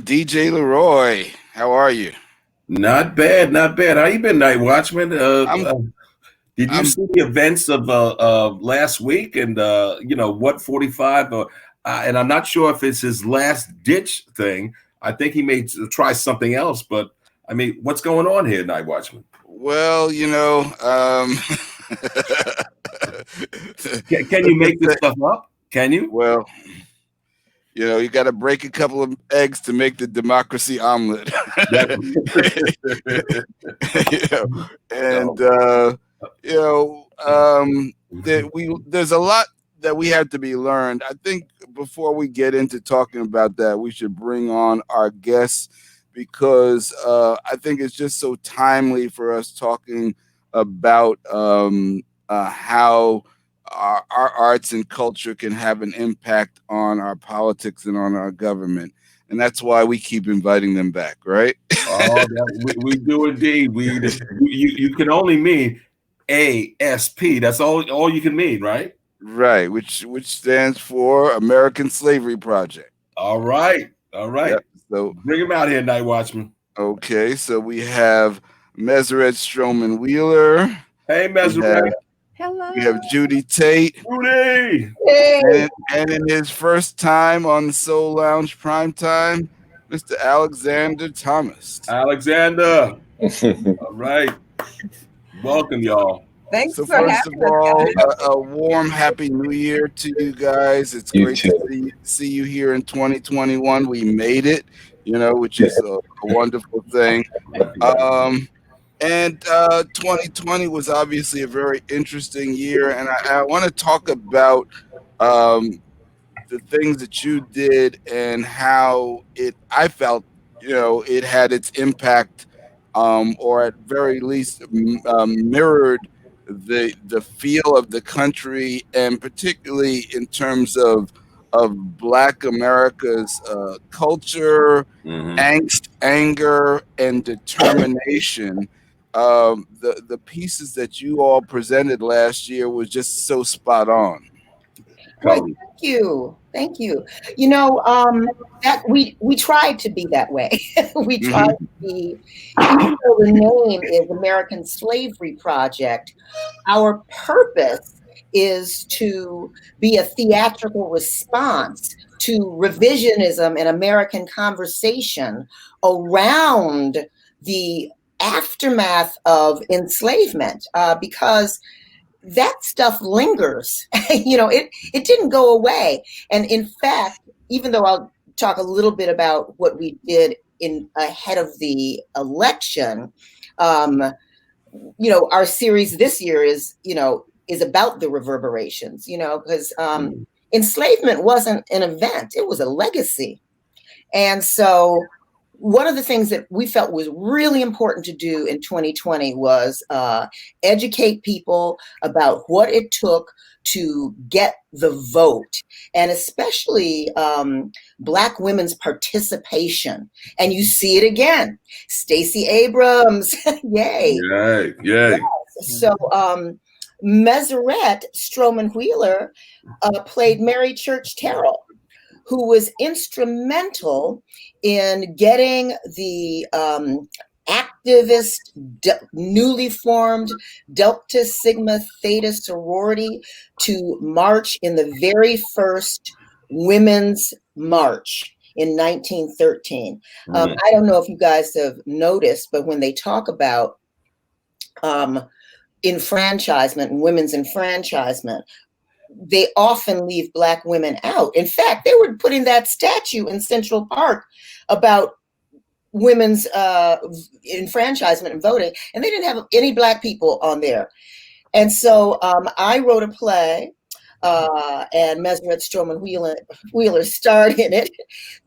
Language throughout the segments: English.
DJ Leroy. How are you? Not bad, not bad. How you been, Night Watchman? I'm Did you I'm see the events of last week and what 45? And I'm not sure if it's his last ditch thing. I think he may try something else. But I mean, what's going on here, Night Watchman? well, Can you make this stuff up? Can you? well, you got to break a couple of eggs to make the democracy omelet. you know, and you know, there's a lot that we have to be learned. I think before we get into talking about that, we should bring on our guests because I think it's just so timely for us talking about how our arts and culture can have an impact on our politics and on our government. And that's why we keep inviting them back, right? We do indeed. You can only mean ASP. That's all you can mean, right? Right, which stands for American Slavery Project. All right. Yep. So Bring him out here, Night Watchman. okay, so we have Meseret Stroman-Wheeler. Hey, Meseret. Hello. We have Judy Tate. Judy. Hey. And in his first time on the Soul Lounge Primetime, Mr. Alexander Thomas. Alexander. All right. Welcome, y'all. Thanks So for first of having all, us. a warm Happy New Year to you guys. It's You great too. to see you here in 2021. We made it, which is a wonderful thing. And 2020 was obviously a very interesting year, and I want to talk about the things that you did and how I felt, it had its impact, or at very least mirrored the feel of the country, and particularly in terms of Black America's culture, angst, anger, and determination. The pieces that you all presented last year was just so spot on. Well, thank you. That we tried to be that way. We tried to be. Even though the name is American Slavery Project, our purpose is to be a theatrical response to revisionism and American conversation around the aftermath of enslavement, because that stuff lingers. It didn't go away. And in fact, even though I'll talk a little bit about what we did ahead of the election, our series this year is about the reverberations, because enslavement wasn't an event, it was a legacy. And so one of the things that we felt was really important to do in 2020 was educate people about what it took to get the vote, and especially Black women's participation. And you see it again. Stacey Abrams, yay. Yay. Yes. So Meseret Stroman-Wheeler played Mary Church Terrell, who was instrumental in getting the activist, newly formed Delta Sigma Theta sorority to march in the very first Women's March in 1913. I don't know if you guys have noticed, but when they talk about enfranchisement and women's enfranchisement, they often leave Black women out. In fact, they were putting that statue in Central Park about women's enfranchisement and voting, and they didn't have any Black people on there. And so I wrote a play, and Meseret Stroman-Wheeler starred in it,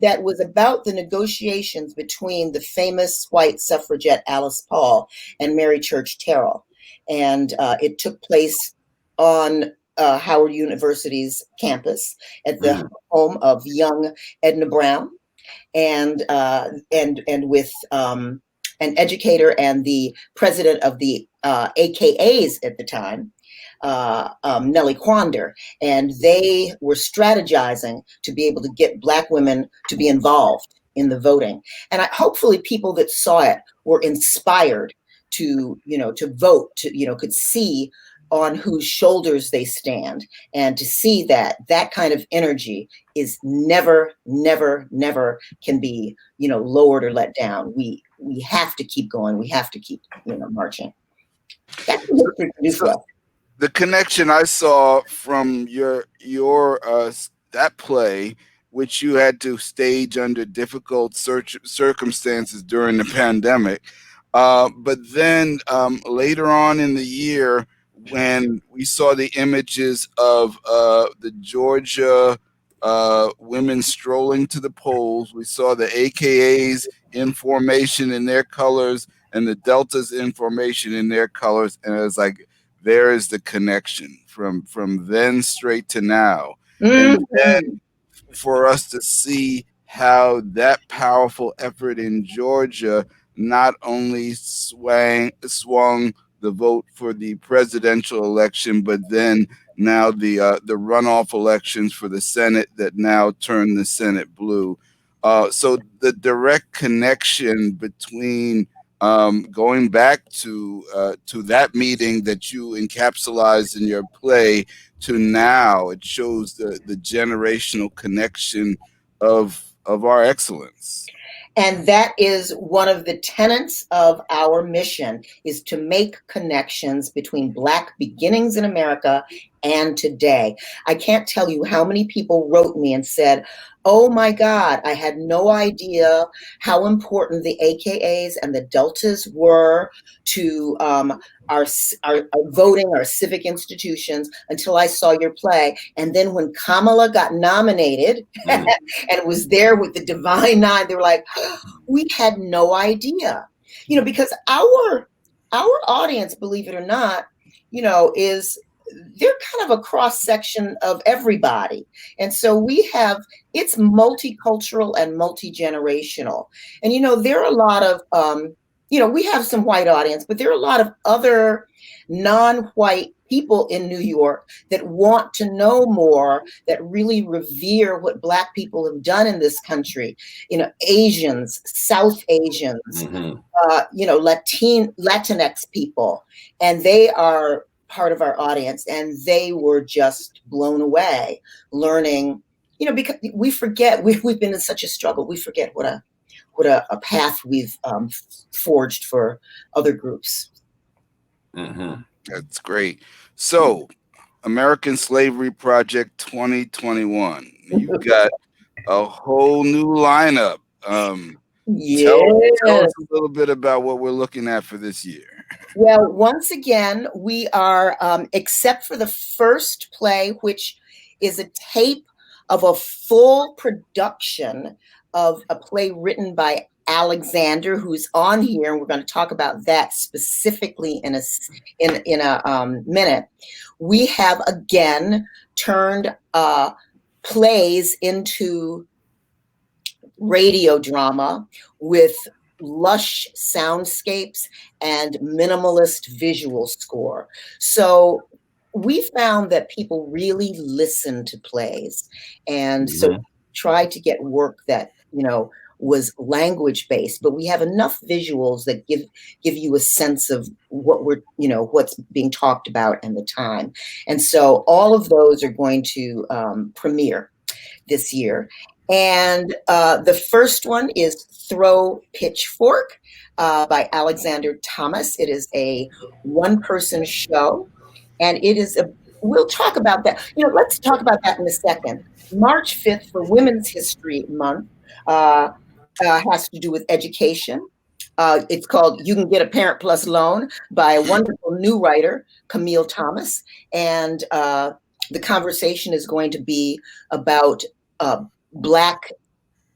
that was about the negotiations between the famous white suffragette Alice Paul and Mary Church Terrell. And it took place on Howard University's campus at the home of young Edna Brown, and with an educator and the president of the AKAs at the time, Nellie Quander, and they were strategizing to be able to get Black women to be involved in the voting. And hopefully people that saw it were inspired to, to vote, to, could see on whose shoulders they stand, and to see that that kind of energy is never can be, lowered or let down. We have to keep going. We have to keep, marching. That's what history produced well. The connection I saw from your that play, which you had to stage under difficult circumstances during the pandemic, but then later on in the year, when we saw the images of the Georgia women strolling to the polls, we saw the AKAs in formation in their colors and the Deltas in formation in their colors, and it was like, there is the connection from then straight to now. And then for us to see how that powerful effort in Georgia not only swung the vote for the presidential election, but then now the runoff elections for the Senate that now turn the Senate blue. So the direct connection between going back to that meeting that you encapsulized in your play to now, it shows the generational connection of our excellence. And that is one of the tenets of our mission, is to make connections between Black beginnings in America and today. I can't tell you how many people wrote me and said, oh my God, I had no idea how important the AKAs and the Deltas were to our voting, our civic institutions, until I saw your play. And then when Kamala got nominated and was there with the Divine Nine, they were like, we had no idea, because our audience, believe it or not, is, they're kind of a cross section of everybody. And so it's multicultural and multi-generational. And, there are a lot of, we have some white audience, but there are a lot of other non-white people in New York that want to know more, that really revere what Black people have done in this country. Asians, South Asians, Latinx people, and they are part of our audience, and they were just blown away learning, because we forget, we've been in such a struggle, we forget what a path we've forged for other groups. That's great. So, American Slavery Project 2021, you've got a whole new lineup. Tell us a little bit about what we're looking at for this year. Well, once again, we are, except for the first play, which is a tape of a full production of a play written by Alexander, who's on here, and we're going to talk about that specifically in a minute. We have again turned plays into radio drama with lush soundscapes and minimalist visual score. So we found that people really listen to plays, and so try to get work that was language based, but we have enough visuals that give you a sense of what what's being talked about and the time. And so all of those are going to premiere this year. And the first one is Throw Pitchfork by Alexander Thomas. It is a one-person show, and it is we'll talk about that. Let's talk about that in a second. March 5th for Women's History Month has to do with education. It's called You Can Get a Parent Plus Loan by a wonderful new writer, Camille Thomas. And the conversation is going to be about Black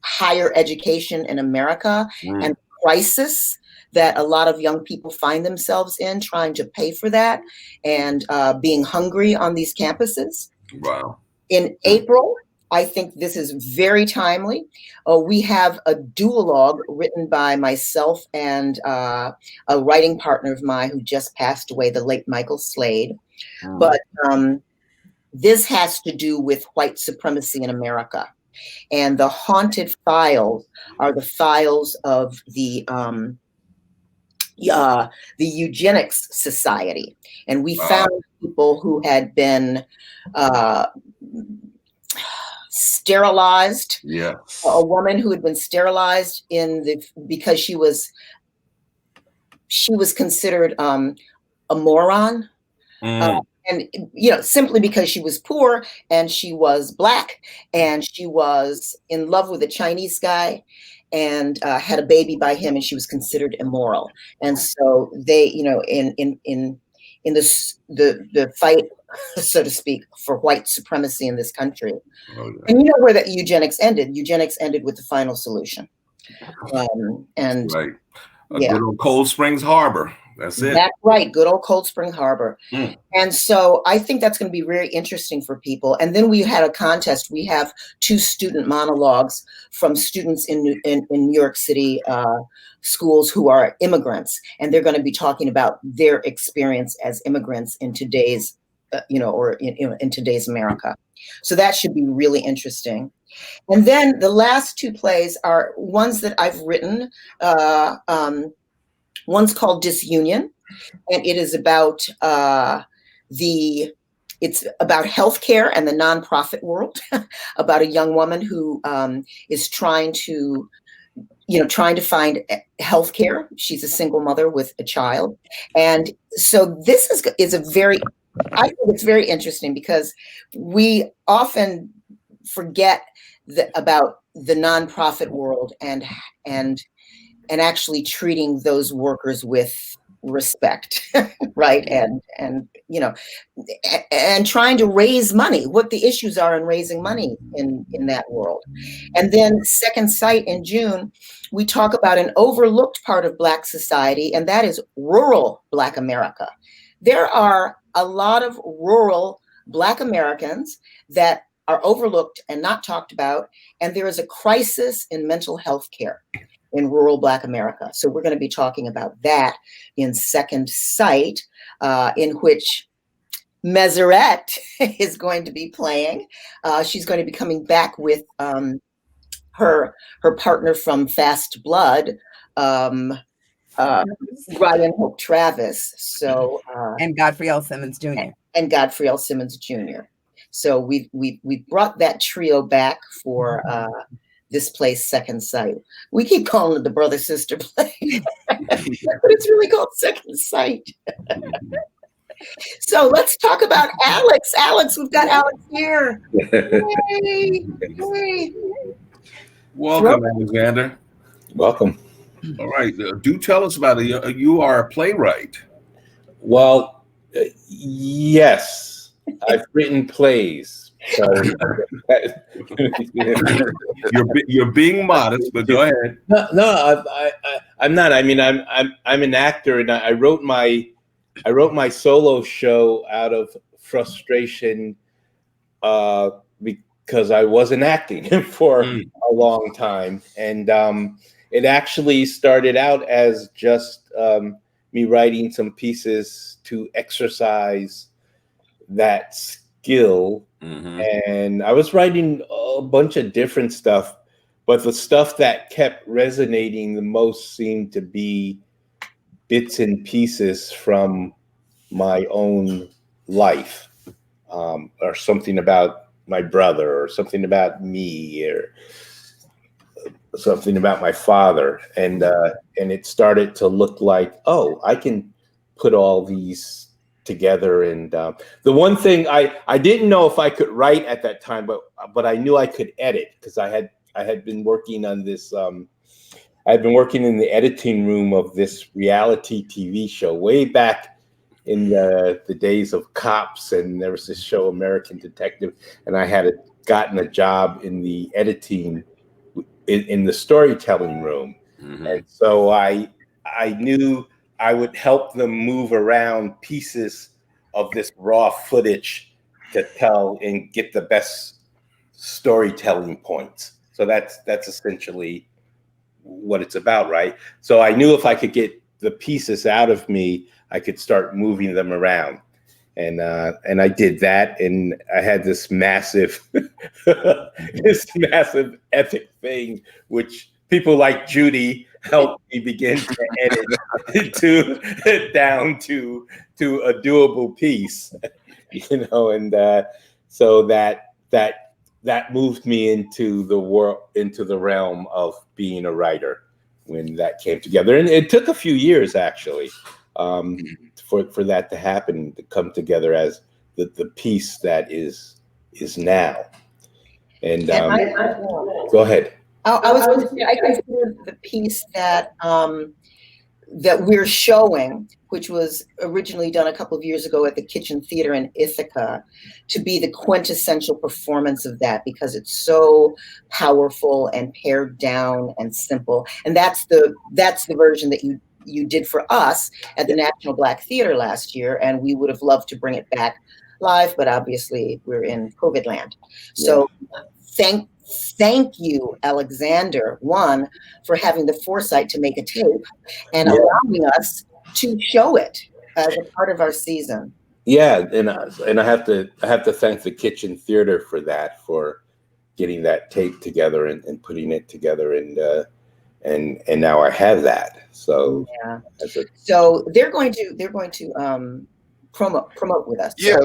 higher education in America and the crisis that a lot of young people find themselves in, trying to pay for that and being hungry on these campuses. Wow. In April, I think this is very timely. We have a duologue written by myself and a writing partner of mine who just passed away, the late Michael Slade. But this has to do with white supremacy in America. And the haunted files are the files of the Eugenics Society. And we found people who had been sterilized. Yeah. A woman who had been sterilized because she was considered a moron. And simply because she was poor and she was Black and she was in love with a Chinese guy and had a baby by him, and she was considered immoral. And so they, in the fight, so to speak, for white supremacy in this country. And where that eugenics ended? Eugenics ended with the final solution. And right. Good old Cold Springs Harbor. That's it. That's right. Good old Cold Spring Harbor. And so I think that's going to be very interesting for people. And then we had a contest. We have 2 student monologues from students in New York City schools who are immigrants. And they're going to be talking about their experience as immigrants in today's, in today's America. So that should be really interesting. And then the last 2 plays are ones that I've written. One's called Disunion, and it is about it's about healthcare and the nonprofit world, about a young woman who is trying to find healthcare. She's a single mother with a child, and so this is I think it's very interesting because we often forget about the nonprofit world and actually treating those workers with respect, right? And trying to raise money, what the issues are in raising money in that world. And then Second Sight in June, we talk about an overlooked part of Black society, and that is rural Black America. There are a lot of rural Black Americans that are overlooked and not talked about, and there is a crisis in mental health care in rural Black America. So we're going to be talking about that in Second Sight, in which Meseret is going to be playing. She's going to be coming back with her partner from Fast Blood, Ryan Hope Travis. So and Godfrey L. Simmons Jr. And Godfrey L. Simmons Jr. So we brought that trio back for this place, Second Sight. We keep calling it the brother-sister play, but it's really called Second Sight. So let's talk about Alex. Alex, we've got Alex here. Hey. Welcome, Alexander. Welcome. All right. Do tell us about it. You are a playwright. Well, yes. I've written plays. So, you're being modest, but go ahead. No, I'm not. I mean, I'm an actor, and I wrote my solo show out of frustration because I wasn't acting for a long time, and it actually started out as just me writing some pieces to exercise that skill. And I was writing a bunch of different stuff, but the stuff that kept resonating the most seemed to be bits and pieces from my own life, or something about my brother, or something about me, or something about my father. And it started to look like, oh, I can put all these together. And the one thing I didn't know if I could write at that time, but I knew I could edit, because I had been working on this. I'd been working in the editing room of this reality TV show way back in the days of Cops, and there was this show, American Detective, and I had gotten a job in the editing in the storytelling room. And so I knew I would help them move around pieces of this raw footage to tell and get the best storytelling points. So that's essentially what it's about, right? So I knew if I could get the pieces out of me, I could start moving them around. And I did that, and I had this massive, this massive epic thing, which people like Judy helped me begin to edit down to a doable piece, and so that moved me into the realm of being a writer when that came together, and it took a few years actually. For that to happen, to come together as the piece that is now. And go ahead. I was going to say, I consider the piece that that we're showing, which was originally done a couple of years ago at the Kitchen Theater in Ithaca, to be the quintessential performance of that, because it's so powerful and pared down and simple. And that's the version that you did for us at the National Black Theater last year, and we would have loved to bring it back live, but obviously we're in COVID land. So thank you, Alexander, one, for having the foresight to make a tape and allowing us to show it as a part of our season. Yeah, and I have to thank the Kitchen Theater for getting that tape together and putting it together, and now I have that. So yeah. So they're going to promote with us. Yeah,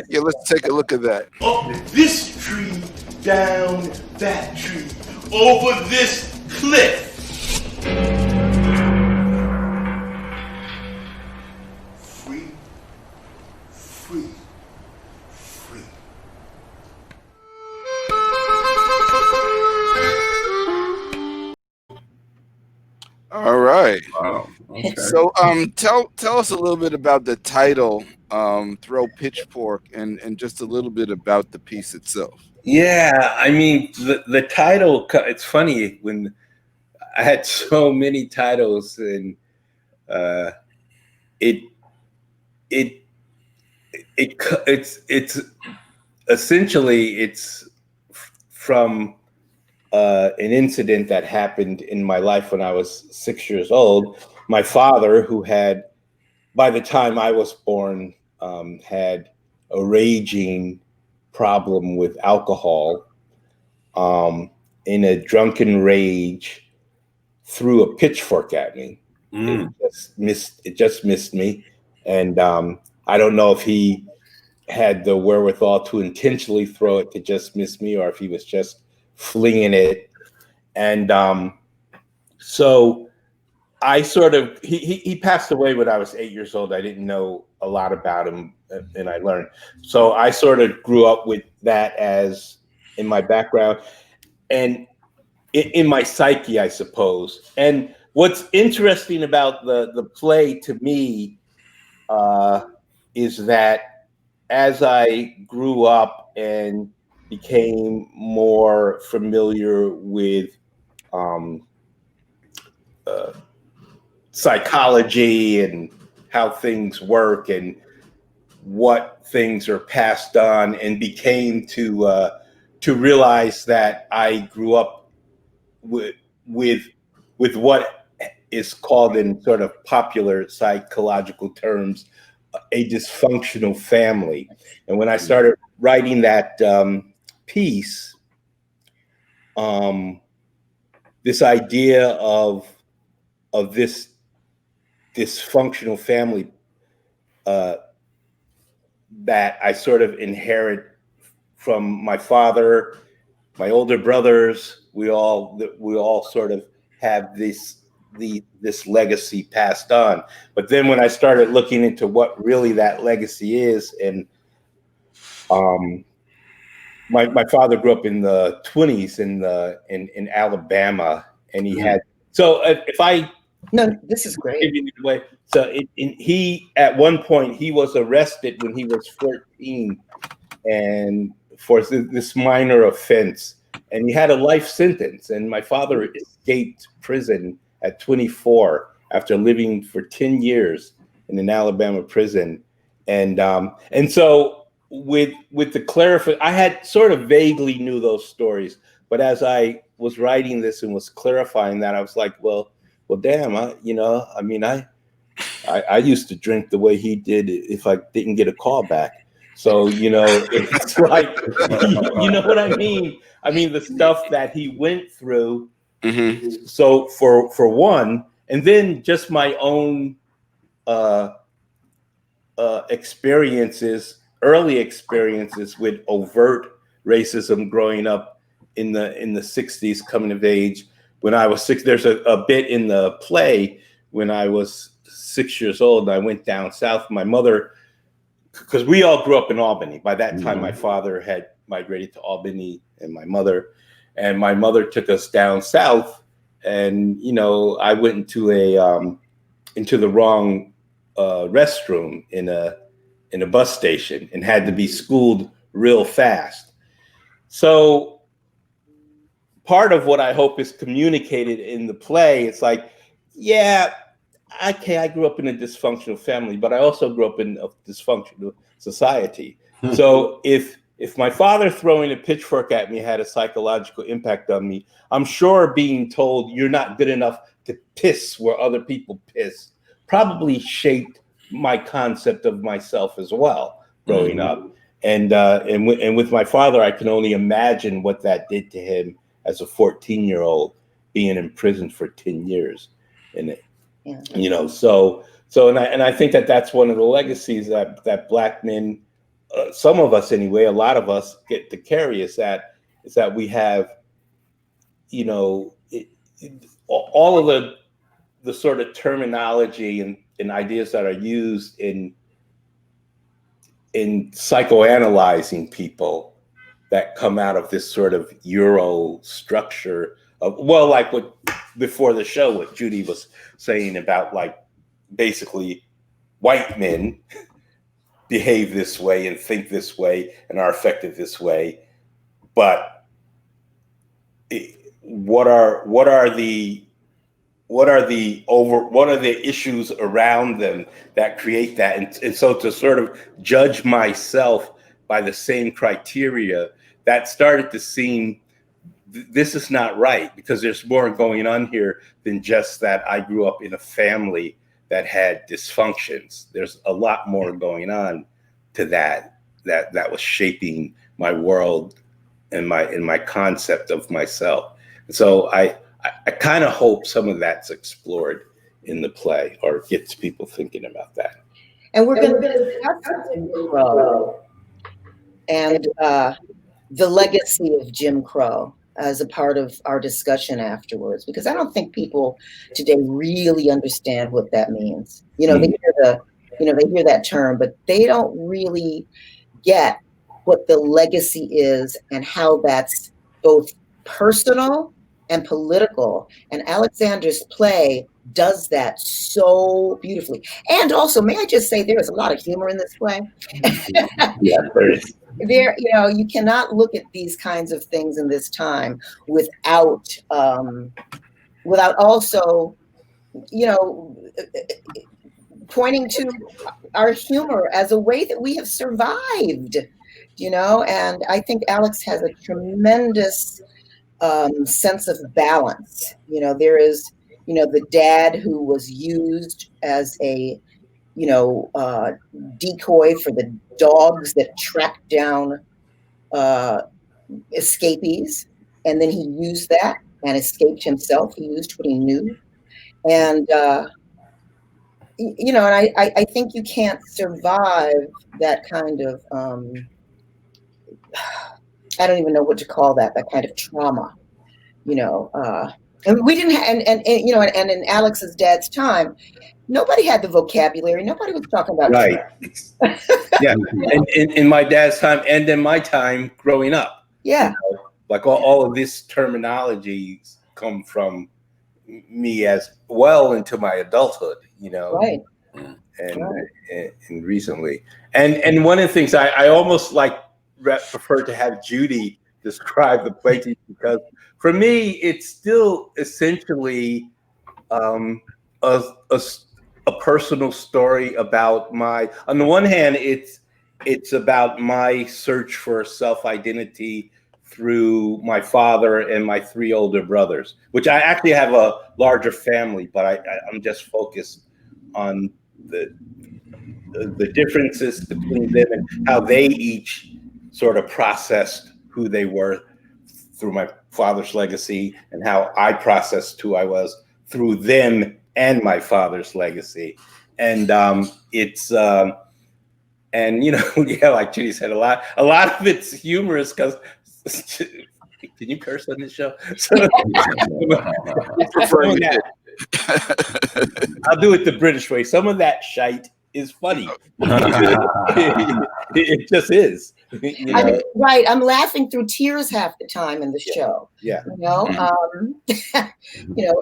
yeah. Let's take a look at that. Up this tree, down that tree, over this cliff. Free, free, free. All right. Wow. Okay. So, tell us a little bit about the title, "Throw Pitchfork," and just a little bit about the piece itself. Yeah, I mean the title. It's funny when I had so many titles, and it's essentially it's from an incident that happened in my life when I was 6 years old. My father, who had, by the time I was born, had a raging problem with alcohol, in a drunken rage, threw a pitchfork at me. It just missed me. And I don't know if he had the wherewithal to intentionally throw it to just miss me, or if he was just flinging it. And so I sort of, he passed away when I was 8 years old. I didn't know a lot about him, and I learned. So I sort of grew up with that as in my background and in my psyche, I suppose. And what's interesting about the play to me is that as I grew up and became more familiar with psychology and how things work and what things are passed on, and became to realize that I grew up with what is called in sort of popular psychological terms a dysfunctional family. And when I started writing that piece, this idea of this dysfunctional family that I sort of inherit from my father, my older brothers, we all sort of have this legacy passed on. But then when I started looking into what really that legacy is, and my father grew up in the 20s in Alabama, and he had, so if I this is great. So he at one point he was arrested when he was 14, and for this minor offense, and he had a life sentence. And my father escaped prison at 24 after living for 10 years in an Alabama prison. And so with the clarification, I had sort of vaguely knew those stories, but as I was writing this and was clarifying that, I was like, well, damn, I used to drink the way he did if I didn't get a call back. So, you know, it's like, you know what I mean? I mean, the stuff that he went through. Mm-hmm. So for one, and then just my own experiences, early experiences with overt racism growing up in the 60s, coming of age. When I was 6, there's a bit in the play when I was 6 years old and I went down south. My mother, because we all grew up in Albany. By that time, my father had migrated to Albany and my mother took us down south. And, you know, I went into the wrong restroom in a bus station and had to be schooled real fast. So part of what I hope is communicated in the play, it's like, yeah, okay, I grew up in a dysfunctional family, but I also grew up in a dysfunctional society. So if my father throwing a pitchfork at me had a psychological impact on me, I'm sure being told you're not good enough to piss where other people piss probably shaped my concept of myself as well growing up. And with my father, I can only imagine what that did to him as a 14-year-old being in prison for 10 years. And, you know, so I think that's one of the legacies that Black men, some of us anyway, a lot of us get to carry is that we have, you know, all of the sort of terminology and ideas that are used in psychoanalyzing people that come out of this sort of Euro structure of, well, like what before the show, what Judy was saying about, like, basically white men behave this way and think this way and are affected this way, but what are the issues around them that create that? And so to sort of judge myself by the same criteria, that started to seem, this is not right, because there's more going on here than just that I grew up in a family that had dysfunctions. There's a lot more going on to that was shaping my world and my concept of myself. So I kind of hope some of that's explored in the play or gets people thinking about that. And we're going to discuss Jim Crow and the legacy of Jim Crow as a part of our discussion afterwards, because I don't think people today really understand what that means. You know, they hear that term, but they don't really get what the legacy is and how that's both personal and political. And Alexander's play does that so beautifully. And also, may I just say, there is a lot of humor in this play. Yeah, there is. There, you know, you cannot look at these kinds of things in this time without also, you know, pointing to our humor as a way that we have survived, you know. And I think Alex has a tremendous sense of balance. You know, there is, you know, the dad who was used as a, you know, decoy for the dogs that tracked down escapees, and then he used that and escaped himself. He used what he knew, and you know, and I think you can't survive that kind of I don't even know what to call that kind of trauma, you know. And we didn't and you know, and in Alex's dad's time, nobody had the vocabulary. Nobody was talking about right. Yeah, and in my dad's time and in my time growing up. Yeah, you know, like all of this terminology come from me as well into my adulthood. You know, right. And recently, and one of the things I almost like prefer to have Judy describe the play to you, because for me it's still essentially a personal story about my, on the one hand it's about my search for self-identity through my father and my 3 older brothers, which I actually have a larger family, but I'm just focused on the differences between them and how they each sort of processed who they were through my father's legacy, and how I processed who I was through them and my father's legacy. And it's and yeah, like Judy said, a lot of it's humorous because can you curse on this show? So, I'll do it the British way. Some of that shite is funny. It just is. I mean, right. I'm laughing through tears half the time in the show. Yeah.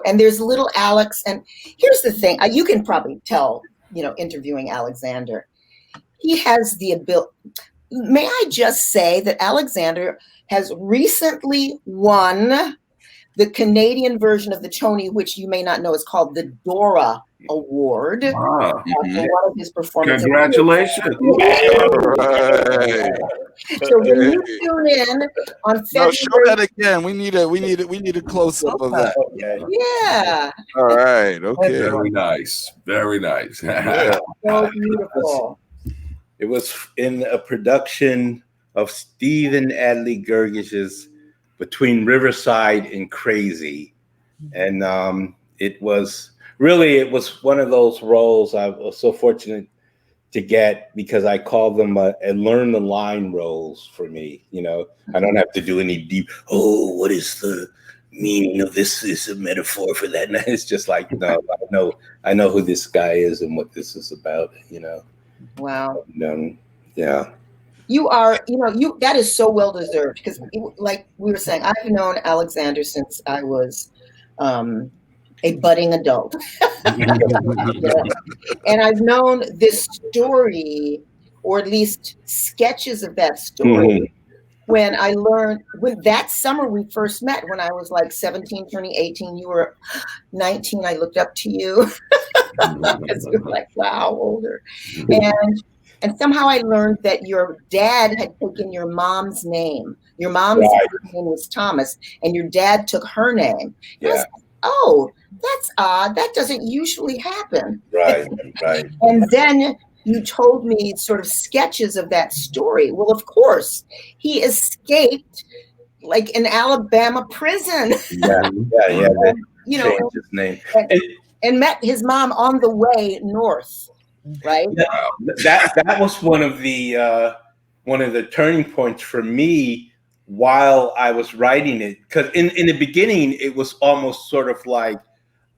And there's little Alex. And here's the thing. You can probably tell, interviewing Alexander, he has the ability. May I just say that Alexander has recently won the Canadian version of the Tony, which you may not know is called the Dora Award. Wow. For one of his performances. Congratulations. Right. So when you tune in on February, no, show that again. We need a close up of that. Okay. Yeah. All right. Okay. Very nice. Very nice. Yeah. So beautiful. It was in a production of Stephen Adley Gergish's Between Riverside and Crazy. And it was one of those roles I was so fortunate to get, because I call them learn the line roles for me. I don't have to do any deep, what is the meaning of this? Is a metaphor for that? And it's just like, no, I know who this guy is and what this is about, Wow. Yeah. You are, that is so well deserved, because like we were saying, I've known Alexander since I was a budding adult. And I've known this story, or at least sketches of that story, when that summer we first met, when I was like 17, turning 18, you were 19, I looked up to you. Because you were like, wow, older. And somehow I learned that your dad had taken your mom's name. Your mom's name was Thomas, and your dad took her name. Yeah. I was like, oh, that's odd. That doesn't usually happen. Right. And then you told me sort of sketches of that story. Well, of course, he escaped like an Alabama prison. Yeah. Changed his name. And met his mom on the way north. Right. That was one of the turning points for me while I was writing it, because in the beginning it was almost sort of like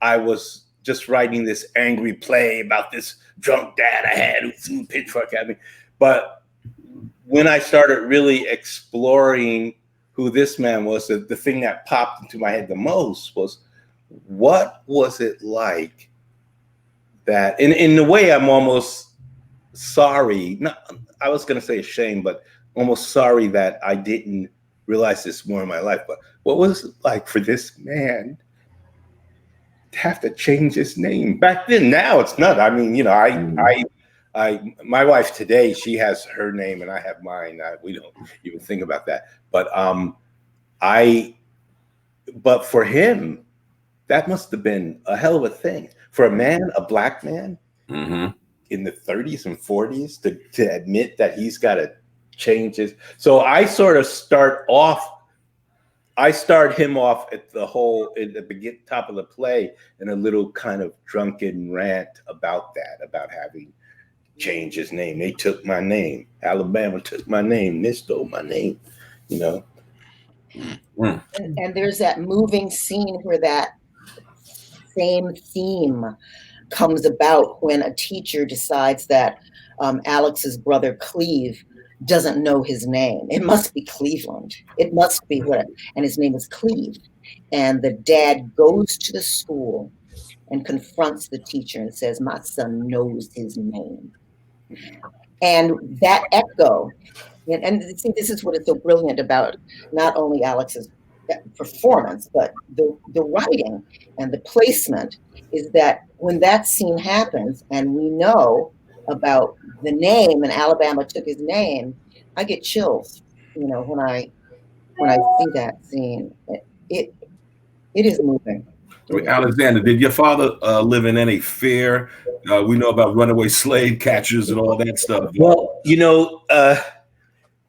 I was just writing this angry play about this drunk dad I had who threw a pitchfork at me. But when I started really exploring who this man was, the thing that popped into my head the most was, what was it like that, in a way I'm almost sorry, I was going to say ashamed, but almost sorry that I didn't realize this more in my life. But what was it like for this man to have to change his name back then? Now it's not. I mean, I my wife today, she has her name and I have mine. We don't even think about that. But but for him, that must have been a hell of a thing for a black man in the 30s and 40s to admit that he's got to change his. So I sort of start him off at the top of the play in a little kind of drunken rant about having changed his name. They took my name. Alabama took my name. They stole my name, And there's that moving scene where that same theme comes about when a teacher decides that Alex's brother Cleve doesn't know his name. It must be Cleveland. It must be and his name is Cleve. And the dad goes to the school and confronts the teacher and says, my son knows his name. And that echo, and see, this is what is so brilliant about not only Alex's performance, but the writing and the placement, is that when that scene happens and we know about the name and Alabama took his name, I get chills, when I see that scene. It is moving. Alexander, did your father live in any fear? We know about runaway slave catchers and all that stuff. Well,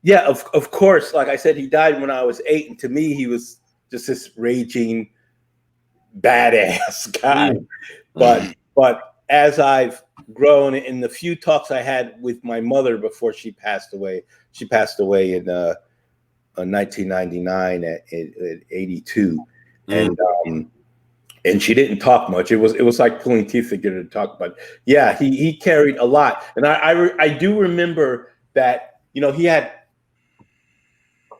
yeah, of course. Like I said, he died when I was 8, and to me, he was just this raging badass guy. But as I've grown, in the few talks I had with my mother before she passed away in 1999 at 82, and she didn't talk much. It was like pulling teeth to get her to talk. But yeah, he carried a lot, and I do remember that he had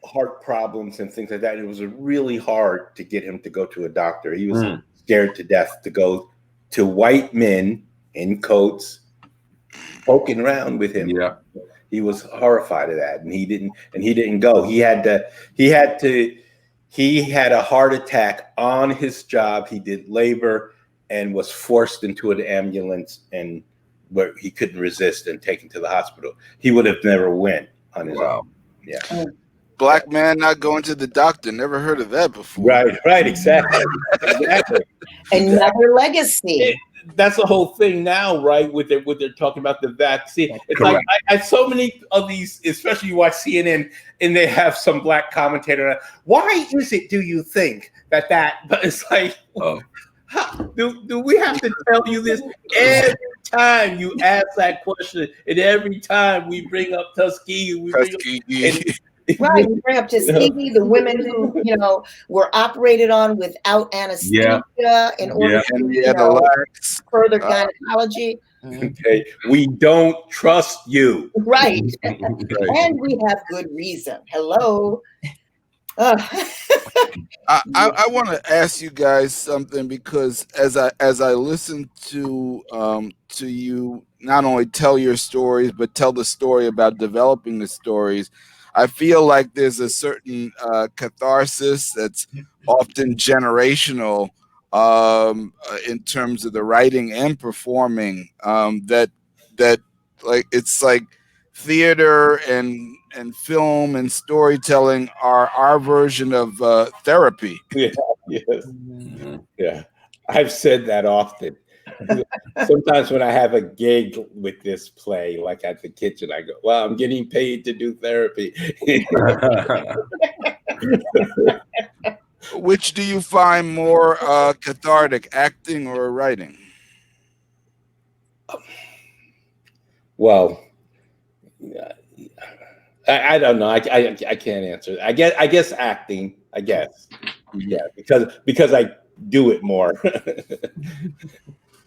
heart problems and things like that. And it was really hard to get him to go to a doctor. He was scared to death to go to white men in coats poking around with him. Yeah. He was horrified of that, and he didn't go. He had a heart attack on his job. He did labor and was forced into an ambulance, and where he couldn't resist and taken to the hospital. He would have never went on his own. Yeah. Black man not going to the doctor. Never heard of that before. Right, exactly. Another legacy. That's the whole thing now, right? With they're talking about the vaccine. It's like I so many of these, especially you watch CNN, and they have some black commentator. Why is it? Do you think that? But it's like, do we have to tell you this every time you ask that question, and every time we bring up Tuskegee, Right, we bring up Tuskegee, the women who were operated on without anesthesia in order to further gynecology. Okay, we don't trust you. Right, and we have good reason. Hello. I want to ask you guys something, because as I listen to you not only tell your stories but tell the story about developing the stories, I feel like there's a certain catharsis that's often generational in terms of the writing and performing. That like it's like theater and film and storytelling are our version of therapy. Yeah, yes. Yeah. I've said that often. Sometimes when I have a gig with this play, like at the kitchen, I go, well, I'm getting paid to do therapy. Which do you find more cathartic, acting or writing? Well, I don't know. I can't answer. I guess acting. I guess. Yeah, because I do it more.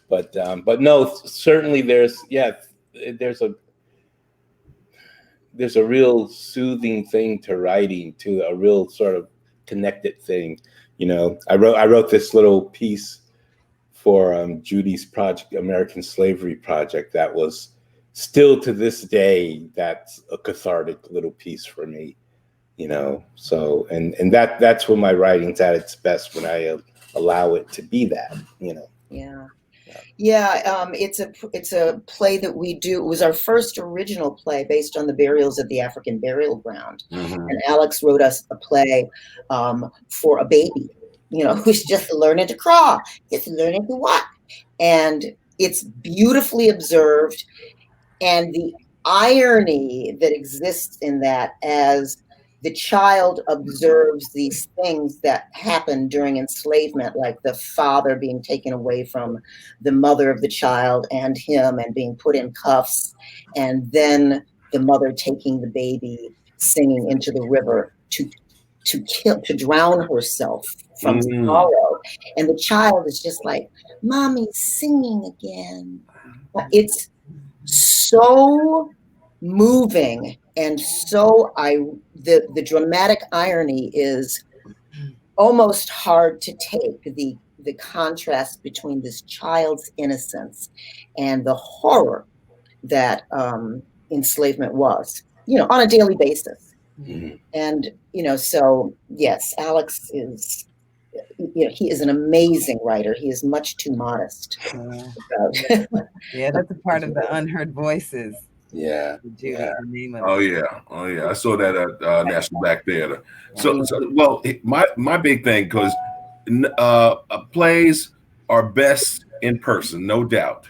But no, certainly there's a real soothing thing to writing, to a real sort of connected thing. I wrote this little piece for Judy's project, American Slavery Project, that was still to this day, that's a cathartic little piece for me. So and that's when my writing's at its best, when I allow it to be that. Yeah, it's a play that we do. It was our first original play based on the burials at the African burial ground. And Alex wrote us a play for a baby, who's just learning to crawl, just learning to walk. And it's beautifully observed. And the irony that exists in that, as the child observes these things that happen during enslavement, like the father being taken away from the mother of the child and him and being put in cuffs, and then the mother taking the baby, singing into the river to drown herself from sorrow. And the child is just like, Mommy's singing again. It's so moving. And so the dramatic irony is almost hard to take, the contrast between this child's innocence and the horror that enslavement was, on a daily basis. And, so yes, Alex is, he is an amazing writer. He is much too modest. Yeah, that's a part of the Unheard Voices. Yeah. The name of Oh yeah. I saw that at National Black Theater. So well, my big thing, because plays are best in person, no doubt.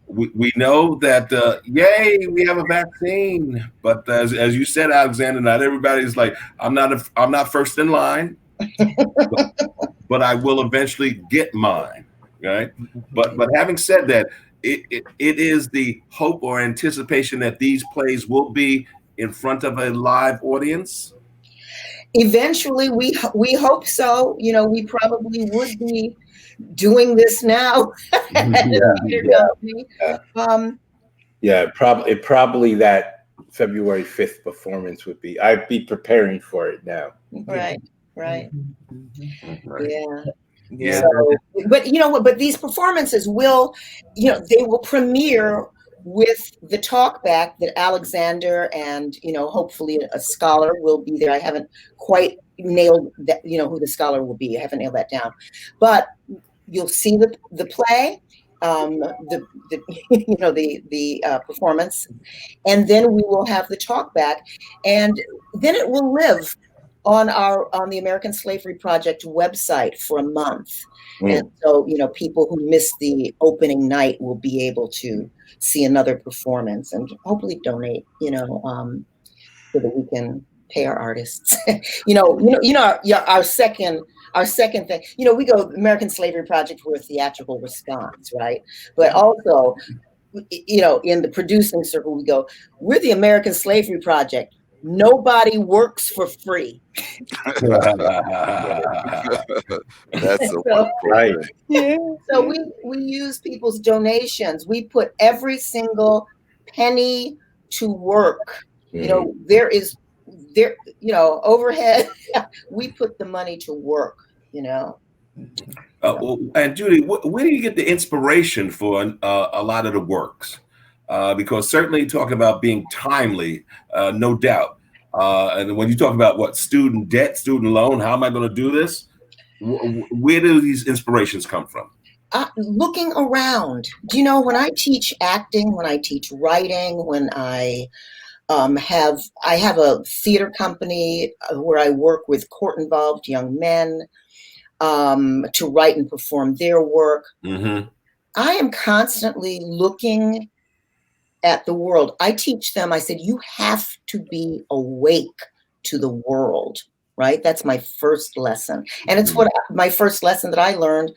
We know that, yay, we have a vaccine. But as you said, Alexander, not everybody's like, I'm not first in line, but I will eventually get mine, right? But having said that, it is the hope or anticipation that these plays will be in front of a live audience. Eventually, we hope so. You know, we probably would be doing this now. Probably that February 5th performance would be. I'd be preparing for it now. Right. Right. Yeah. So, but you know what? But these performances will, you know, they will premiere with the talk back that Alexander and, you know, hopefully a scholar will be there. I haven't quite nailed that, you know, who the scholar will be. I haven't nailed that down, but you'll see the play, the performance, and then we will have the talk back, and then it will live on the American Slavery Project website for a month. And so, you know, people who missed the opening night will be able to see another performance and hopefully donate, you know, so that we can pay our artists. Our second thing, you know, we go American Slavery Project for a theatrical response, right? But also, you know, in the producing circle, we go, we're the American Slavery Project. Nobody works for free. That's right. So we use people's donations. We put every single penny to work. You know, there, you know, overhead. We put the money to work, you know. And Judy, where do you get the inspiration for a lot of the works? Because certainly talking about being timely, no doubt. And when you talk about student debt, student loan, how am I going to do this? Where do these inspirations come from? Looking around. Do you know, when I teach acting, when I teach writing, when I have a theater company where I work with court-involved young men to write and perform their work. Mm-hmm. I am constantly looking at the world. I teach them, I said, you have to be awake to the world, right? That's my first lesson. And it's my first lesson that I learned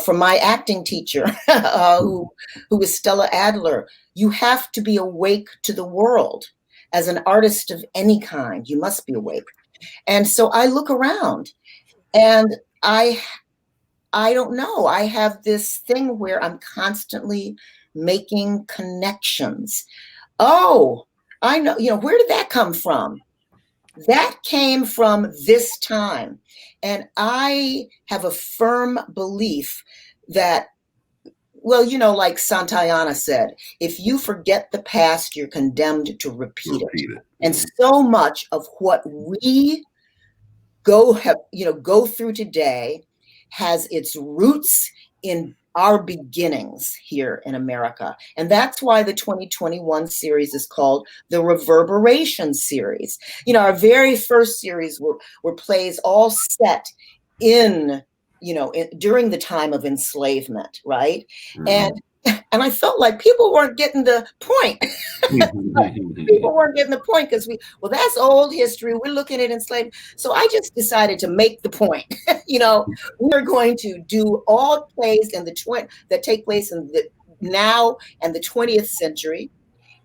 from my acting teacher, who was Stella Adler. You have to be awake to the world. As an artist of any kind, you must be awake. And so I look around, and I don't know. I have this thing where I'm constantly making connections. Oh, I know, you know, where did that come from? That came from this time. And I have a firm belief that, well, you know, like Santayana said, if you forget the past, you're condemned to repeat it. And so much of what we go through today has its roots in our beginnings here in America. And that's why the 2021 series is called the Reverberation series. You know, our very first series were plays all set in, you know, during the time of enslavement, right? And I felt like people weren't getting the point. People weren't getting the point because that's old history. We're looking at enslavement. So I just decided to make the point. You know, we're going to do all plays in that take place in the now and the 20th century,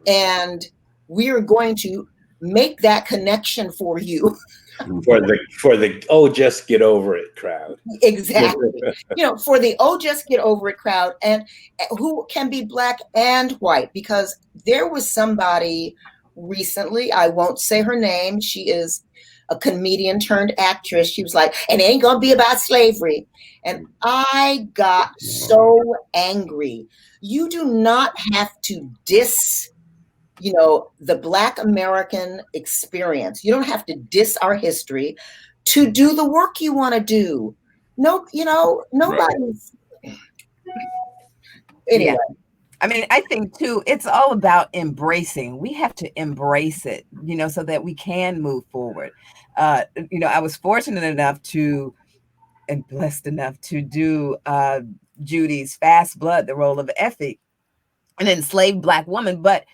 and we are going to make that connection for you. For the just get over it crowd. Exactly. You know, for the just get over it crowd, and who can be Black and white, because there was somebody recently, I won't say her name, she is a comedian turned actress. She was like, it ain't gonna be about slavery. And I got so angry. You do not have to diss, you know, the Black American experience. You don't have to diss our history to do the work you want to do. No, you know, nobody's. Right. Anyway. Yeah. I mean, I think too, it's all about embracing. We have to embrace it, you know, so that we can move forward. You know, I was fortunate enough to and blessed enough to do Judy's Fast Blood, the role of Effie, an enslaved Black woman. But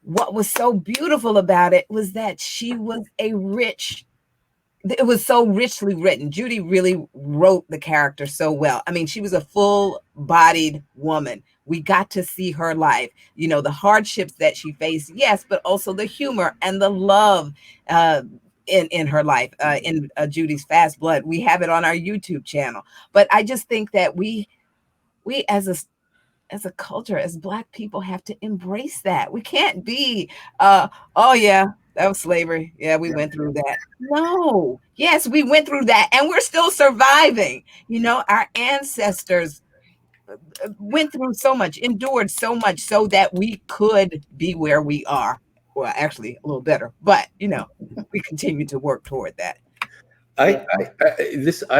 what was so beautiful about it was that it was so richly written. Judy really wrote the character so well. I mean, she was a full-bodied woman. We got to see her life, the hardships that she faced, yes, but also the humor and the love in her life, in Judy's Fast Blood. We have it on our YouTube channel. But I just think that we as a culture, as Black people, have to embrace that. We can't be, oh yeah, that was slavery. Yeah, we went through that. No, yes, we went through that, and we're still surviving. Our ancestors went through so much, endured so much, so that we could be where we are. Well, actually, a little better, but we continue to work toward that. I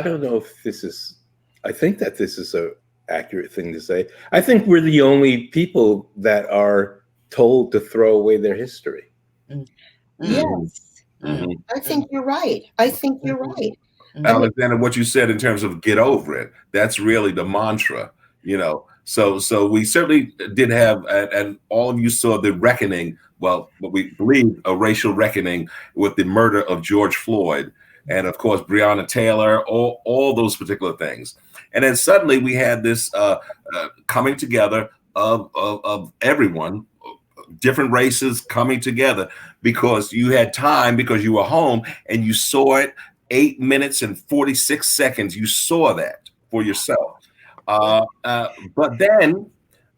don't know if this is. I think that this is a accurate thing to say. I think we're the only people that are told to throw away their history. Yes. I think you're right. Alexander, what you said in terms of get over it, that's really the mantra, So we certainly did have, and all of you saw the reckoning, well, what we believe a racial reckoning with the murder of George Floyd, and of course, Breonna Taylor, all those particular things. And then suddenly we had this coming together of everyone, different races coming together, because you had time, because you were home and you saw it. 8 minutes and 46 seconds. You saw that for yourself. But then,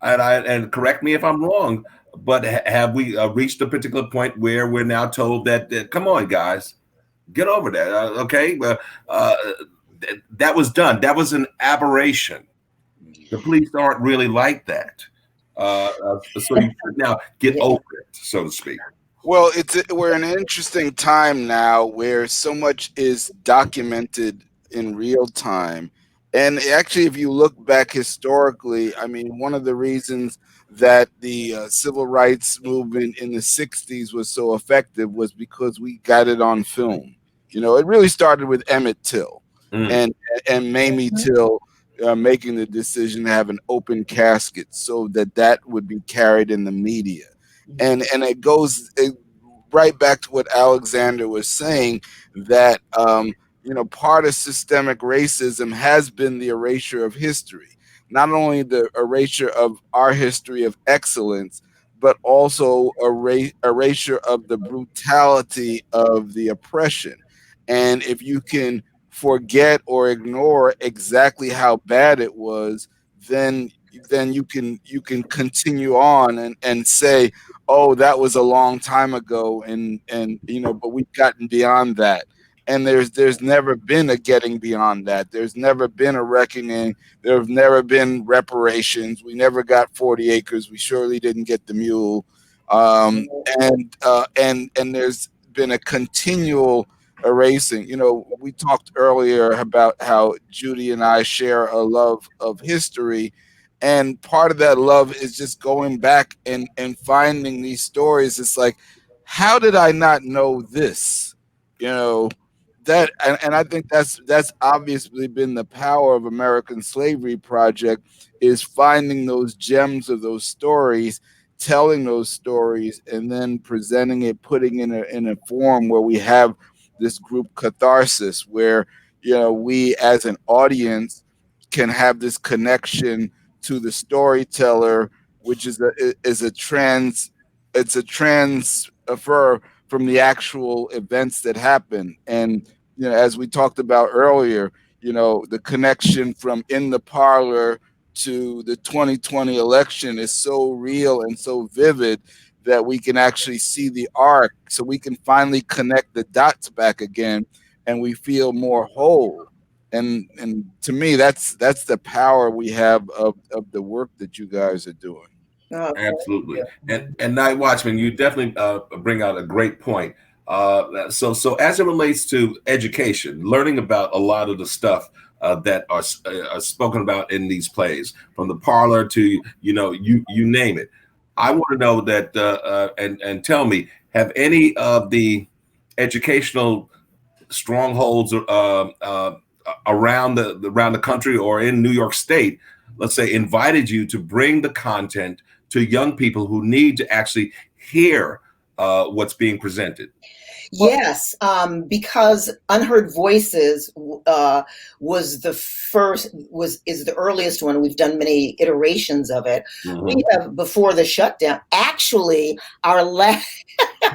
and correct me if I'm wrong, but have we reached a particular point where we're now told that, come on, guys, get over that? Okay. That was done. That was an aberration. The police aren't really like that. So you should now get over it, so to speak. Well, we're in an interesting time now where so much is documented in real time. And actually, if you look back historically, I mean, one of the reasons that the civil rights movement in the 60s was so effective was because we got it on film. It really started with Emmett Till and Mamie Till making the decision to have an open casket so that would be carried in the media. And it goes right back to what Alexander was saying, that part of systemic racism has been the erasure of history, not only the erasure of our history of excellence, but also erasure of the brutality of the oppression. And if you can forget or ignore exactly how bad it was, then you can continue on and say, oh, that was a long time ago, and but we've gotten beyond that. And there's never been a getting beyond that. There's never been a reckoning. There have never been reparations. We never got 40 acres. We surely didn't get the mule. And there's been a continual erasing. We talked earlier about how Judy and I share a love of history. And part of that love is just going back and finding these stories. It's like, how did I not know this? That, and I think that's obviously been the power of American Slavery Project, is finding those gems of those stories, telling those stories, and then presenting it, putting in a form where we have this group catharsis, where we as an audience can have this connection to the storyteller, which is a transfer from the actual events that happen. And as we talked about earlier, the connection from In the Parlor to the 2020 election is so real and so vivid that we can actually see the arc, so we can finally connect the dots back again, and we feel more whole. And to me, that's the power we have of the work that you guys are doing. Absolutely. And Night Watchman, you definitely bring out a great point. So as it relates to education, learning about a lot of the stuff that are spoken about in these plays, from The Parlor to you name it. I want to know that and tell me, have any of the educational strongholds around the country or in New York State, let's say, invited you to bring the content to young people who need to actually hear what's being presented? Yes, because Unheard Voices was the first, is the earliest one. We've done many iterations of it. Mhm. We have, before the shutdown, actually our last,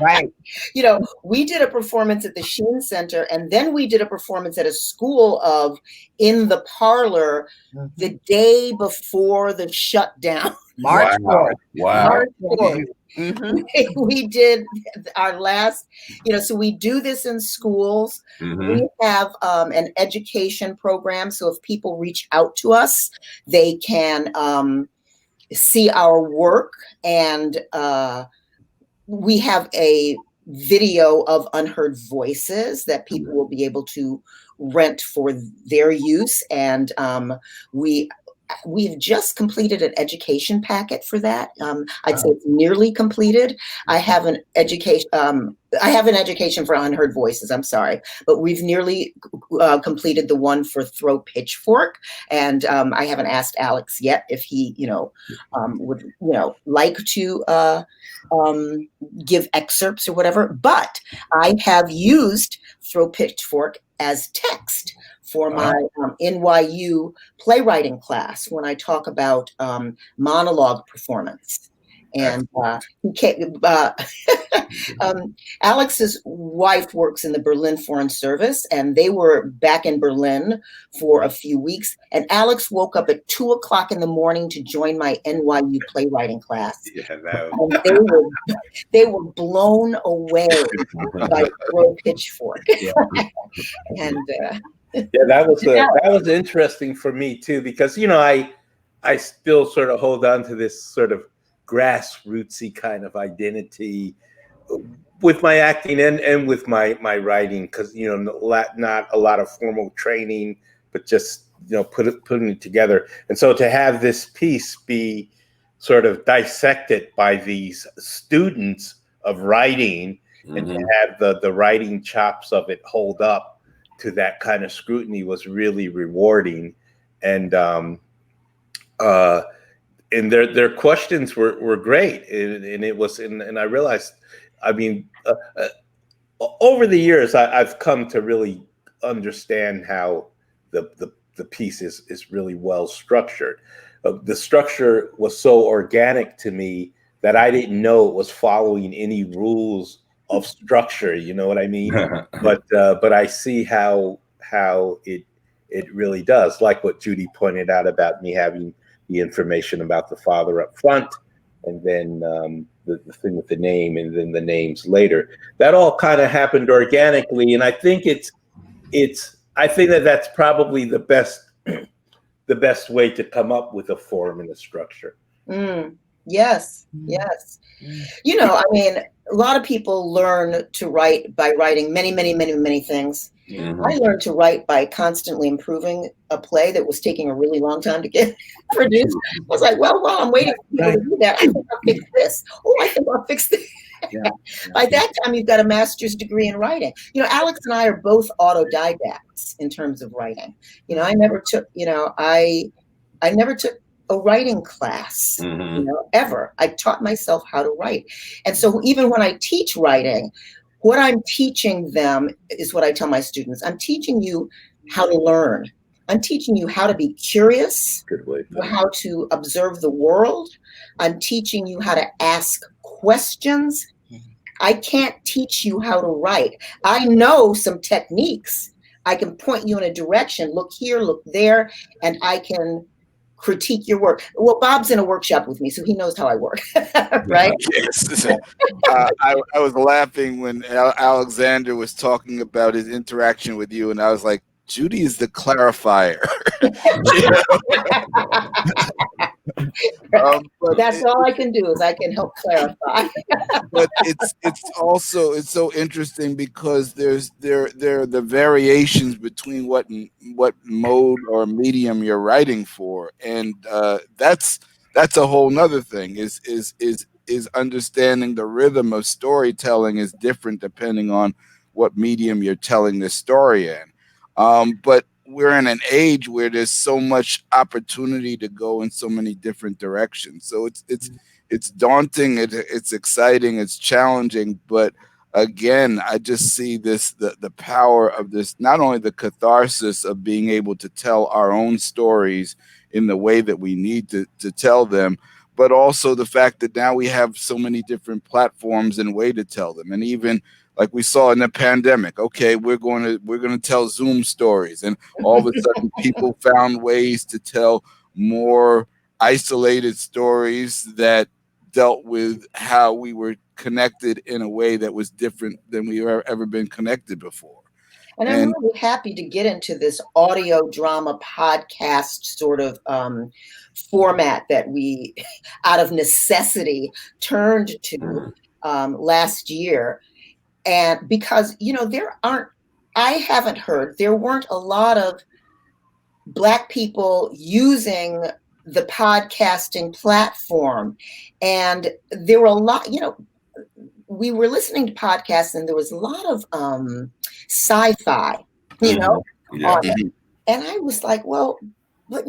Right. you know, we did a performance at the Sheen Center, and then we did a performance at a school of In the Parlor the day before the shutdown. March Wow. 4th. Wow. March 4th. Mhm. We did our last, so we do this in schools. Mhm. We have an education program. So if people reach out to us, they can see our work. And we have a video of Unheard Voices that people will be able to rent for their use. And we've just completed an education packet for that. I'd say it's nearly completed. I have an education. I have an education for Unheard Voices. I'm sorry, but we've nearly completed the one for Throw Pitchfork, and I haven't asked Alex yet if he, would, like to give excerpts or whatever. But I have used Throw Pitchfork as text for my NYU playwriting class when I talk about monologue performance. And Alex's wife works in the Berlin Foreign Service, and they were back in Berlin for a few weeks. And Alex woke up at 2:00 in the morning to join my NYU playwriting class. Yeah, that And they were blown away by Throw Pitchfork. And yeah, that was interesting for me too, because I still sort of hold on to this sort of grassrootsy kind of identity with my acting and with my writing, because not a lot of formal training, but just putting it together. And so to have this piece be sort of dissected by these students of writing, and to have the writing chops of it hold up to that kind of scrutiny was really rewarding. And their questions were great, and it was, and I realized, over the years I've come to really understand how the piece is really well structured. The structure was so organic to me that I didn't know it was following any rules of structure, you know what I mean? But I see how it really does, like what Judy pointed out about me having the information about the father up front, and then the thing with the name, and then the names later. That all kind of happened organically, and I think I think that that's probably the best way to come up with a form and a structure. Yes. A lot of people learn to write by writing many, many, many, many things. I learned to write by constantly improving a play that was taking a really long time to get produced. I was like, well, while I'm waiting for people to do that, I think I'll fix this. Oh, I think I'll fix this. By that time, you've got a master's degree in writing. Alex and I are both autodidacts in terms of writing. I never took, I never took a writing class, ever. I taught myself how to write. And so even when I teach writing, what I'm teaching them is what I tell my students. I'm teaching you how to learn. I'm teaching you how to be curious, how to observe the world. I'm teaching you how to ask questions. I can't teach you how to write. I know some techniques. I can point you in a direction, look here, look there, and I can critique your work. Well, Bob's in a workshop with me, so he knows how I work, right? Yes. I was laughing when Alexander was talking about his interaction with you, and I was like, Judy is the clarifier. That's all I can do, is I can help clarify. But it's also so interesting because there are the variations between what mode or medium you're writing for, and that's a whole nother thing. Is understanding the rhythm of storytelling is different depending on what medium you're telling the story in. But we're in an age where there's so much opportunity to go in so many different directions. So it's daunting, it's exciting, it's challenging, but again, I just see the power of this, not only the catharsis of being able to tell our own stories in the way that we need to tell them, but also the fact that now we have so many different platforms and way to tell them. And even like we saw in the pandemic, okay, we're going to tell Zoom stories, and all of a sudden people found ways to tell more isolated stories that dealt with how we were connected in a way that was different than we ever been connected before. And I'm really happy to get into this audio drama podcast sort of format that we, out of necessity, turned to last year. And because, I haven't heard, there weren't a lot of Black people using the podcasting platform. And there were a lot, we were listening to podcasts and there was a lot of sci-fi, on it. And I was like, well, but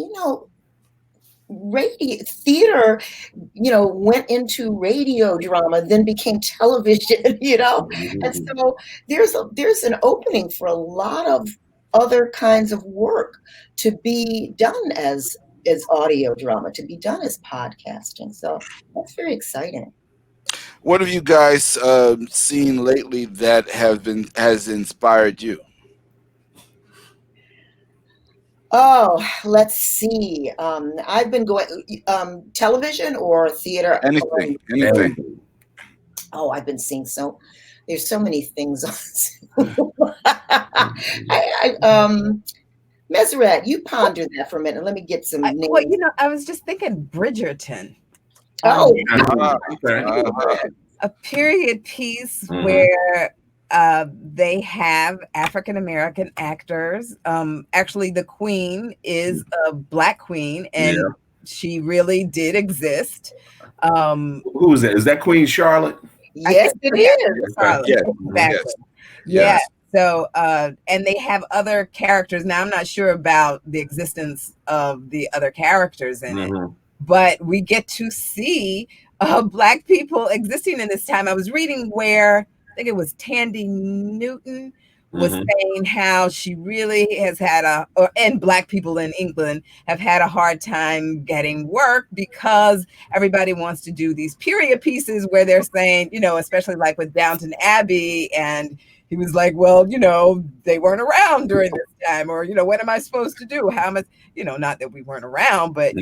radio theater, went into radio drama, then became television, and so there's an opening for a lot of other kinds of work to be done as audio drama, to be done as podcasting. So that's very exciting. What have you guys seen lately that has inspired you? Oh, let's see. I've been going television or theater. Anything. Oh, I've been seeing there's so many things on. Meseret, you ponder that for a minute. Let me get some names. Well, I was just thinking Bridgerton. A period piece where they have African American actors. Actually, the queen is a Black queen, and she really did exist. Who is that? Is that Queen Charlotte? Yes, it is. Exactly. Yeah. So, and they have other characters. Now, I'm not sure about the existence of the other characters in it, but we get to see Black people existing in this time. I was reading where, I think it was Tandy Newton was saying how she really has had and Black people in England have had a hard time getting work because everybody wants to do these period pieces where they're saying, especially like with Downton Abbey, and he was like, well, they weren't around during this time, or, what am I supposed to do? How much, not that we weren't around, but,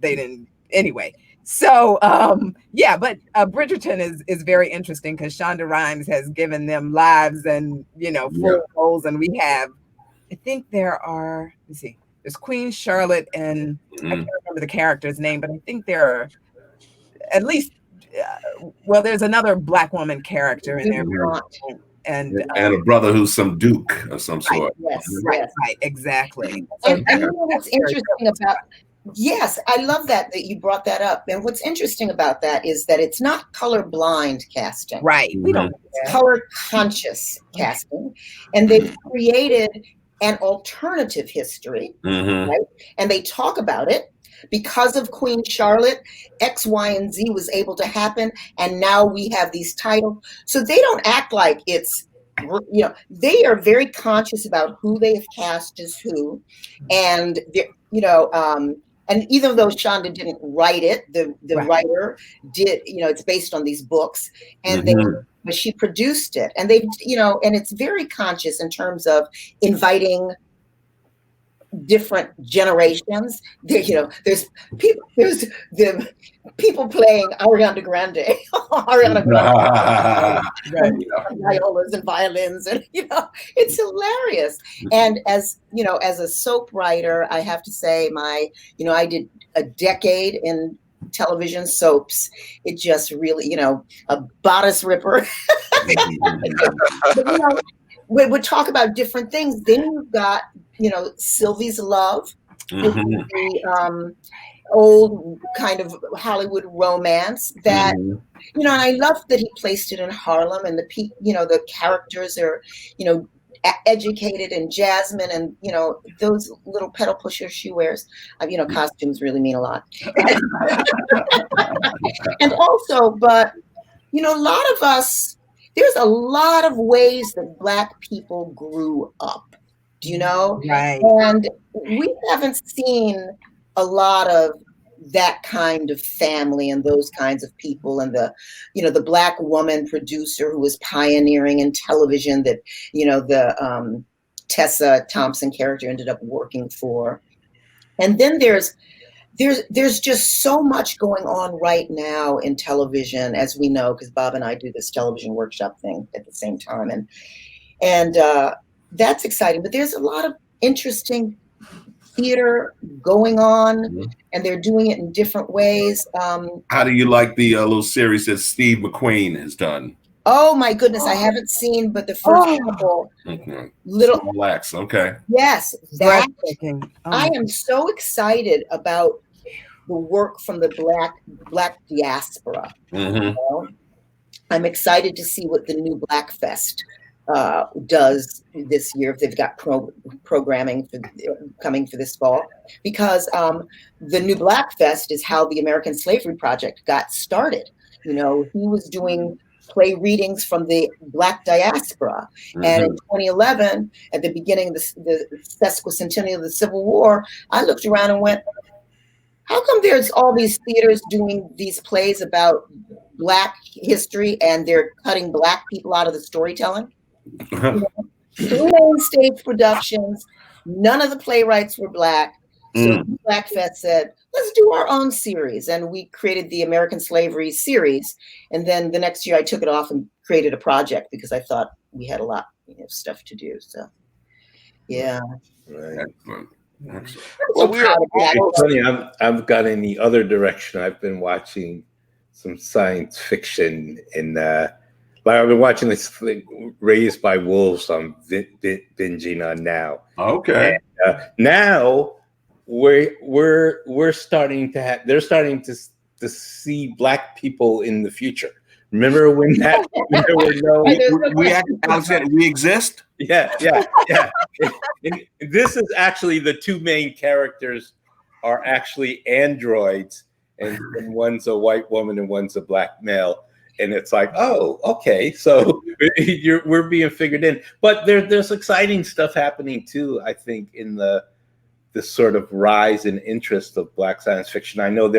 they didn't anyway. So, but Bridgerton is very interesting because Shonda Rhimes has given them lives and, full roles. And we have, I think there's Queen Charlotte, and I can't remember the character's name, but I think there are at least, there's another Black woman character in there. And a brother who's some duke of some sort. Right, exactly. And what's interesting about, yes, I love that you brought that up. And what's interesting about that is that it's not colorblind casting. Right. We don't color conscious casting. And they've created an alternative history, right? And they talk about it. Because of Queen Charlotte, X, Y, and Z was able to happen. And now we have these titles. So they don't act like it's, they are very conscious about who they have cast as who. And, and even though Shonda didn't write it, the writer did, it's based on these books, and but she produced it. And they, and it's very conscious in terms of inviting different generations. There's the people playing Ariana Grande, violas and violins, and it's hilarious. And as a soap writer, I have to say I did a decade in television soaps. It just really, a bodice ripper. But, we would talk about different things. Then you've got, Sylvie's Love, the old kind of Hollywood romance that, and I love that he placed it in Harlem, and the characters are, educated, and Jasmine, and those little pedal pusher she wears. Costumes really mean a lot. And also, but a lot of us, there's a lot of ways that Black people grew up, Right. and we haven't seen a lot of that kind of family and those kinds of people, and the Black woman producer who was pioneering in television that the Tessa Thompson character ended up working for. And then there's just so much going on right now in television, as we know, because Bob and I do this television workshop thing at the same time, and that's exciting. But there's a lot of interesting theater going on, and they're doing it in different ways. How do you like the little series that Steve McQueen has done? Oh my goodness, I haven't seen but the first couple. Okay. Little relax. Okay. Yes, that I Oh. am so excited about the work from the Black diaspora. I'm excited to see what the new Black Fest does this year, if they've got programming coming for this fall, because the new Black Fest is how the American Slavery Project got started. He was doing play readings from the Black diaspora. And in 2011, at the beginning of the sesquicentennial of the Civil War, I looked around and went, how come there's all these theaters doing these plays about Black history and they're cutting Black people out of the storytelling? 3 main stage productions, none of the playwrights were Black. So Black Fest said, let's do our own series. And we created the American Slavery series. And then the next year I took it off and created a project because I thought we had a lot of stuff to do. So, yeah. Right. Well, It's funny, I've gone in the other direction. I've been watching some science fiction, and I've been watching this thing, Raised by Wolves. I'm binging on now. Okay. And, now we're starting to have. They're starting to see Black people in the future. Remember when that there were no we exist? Yeah. And this is actually the two main characters are actually androids, and one's a white woman and one's a Black male. And it's like, oh, okay, so we're being figured in. But there's exciting stuff happening too, I think, in the sort of rise in interest of Black science fiction. I know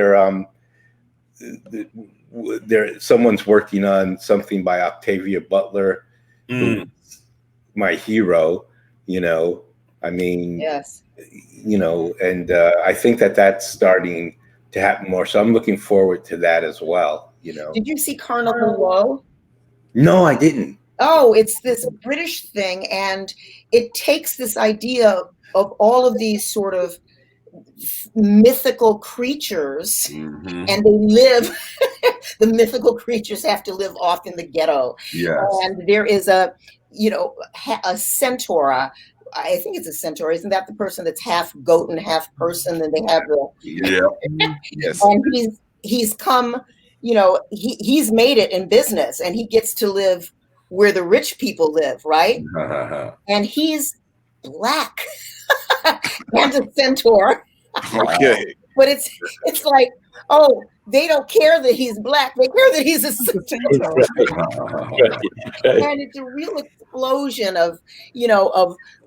someone's working on something by Octavia Butler, who's my hero. I mean, yes, and I think that's starting to happen more. So I'm looking forward to that as well. Did you see Carnival Row? No, I didn't. Oh, it's this British thing, and it takes this idea of all of these sort of mythical creatures, and they live. The mythical creatures have to live off in the ghetto. Yes. And there is a centaur. I think it's a centaur. Isn't that the person that's half goat and half person? And they have yes. And he's come. He's made it in business, and he gets to live where the rich people live, right? And he's Black and a centaur. Okay. But it's like, oh, they don't care that he's Black; they care that he's a centaur. And it's a real explosion of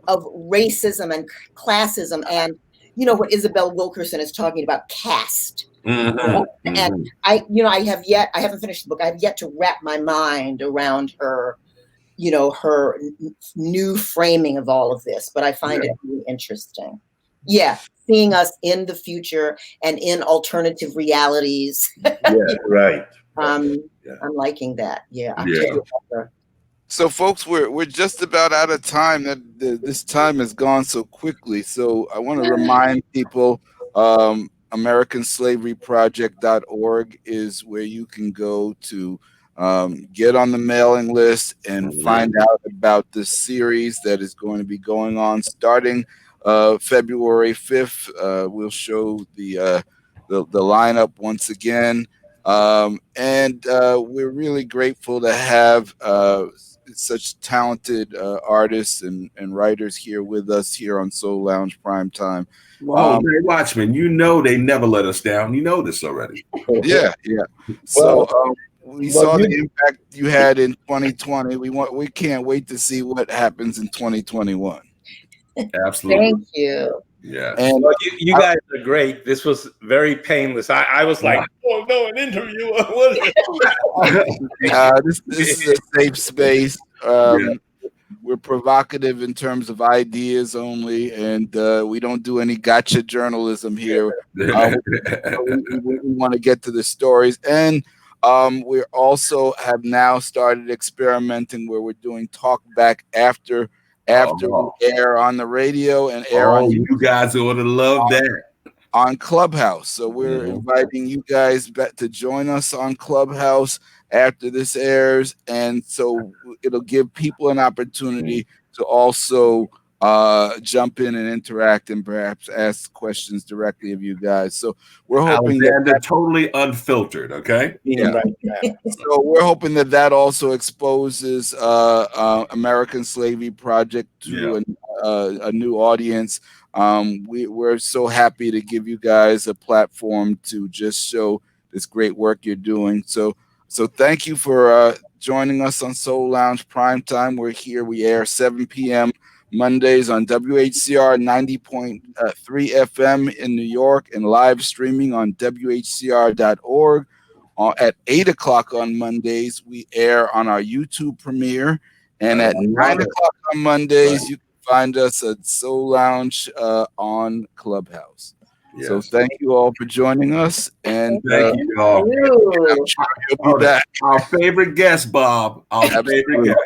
racism and classism, and what Isabel Wilkerson is talking about, caste. And I haven't finished the book. I have yet to wrap my mind around her new framing of all of this, but I find it really interesting. Yeah, seeing us in the future and in alternative realities. Right. I'm liking that. Yeah. So, folks, we're just about out of time. This time has gone so quickly. So I want to remind people, AmericanSlaveryProject.org is where you can go to get on the mailing list and find out about this series that is going to be going on starting February 5th. We'll show the lineup once again. And we're really grateful to have such talented artists and writers here with us here on Soul Lounge Primetime. Well, Mary Watchman, you know they never let us down. You know this already. Yeah. So we saw the impact you had in 2020. We can't wait to see what happens in 2021. Absolutely. Thank you. Yeah. And well, you guys are great. This was very painless. I was like, oh no, an interview. this is a safe space. We're provocative in terms of ideas only, and we don't do any gotcha journalism here. We want to get to the stories, and we also have now started experimenting where we're doing talk back after we air on the radio and air on you guys ought to love that on Clubhouse. So we're inviting you guys back to join us on Clubhouse after this airs, and so it'll give people an opportunity to also jump in and interact and perhaps ask questions directly of you guys. So we're hoping that totally unfiltered. Okay. Yeah. So we're hoping that also exposes American Slavery Project to a new audience. We're so happy to give you guys a platform to just show this great work you're doing. So thank you for joining us on Soul Lounge Primetime. We're here. We air 7 p.m. Mondays on WHCR 90.3 FM in New York and live streaming on WHCR.org. At 8 o'clock on Mondays, we air on our YouTube premiere. And at 9 o'clock on Mondays, you can find us at Soul Lounge on Clubhouse. Yes. So thank you all for joining us. And thank you all. I'm sure you'll be back. Our favorite guest, Bob. Our favorite guest.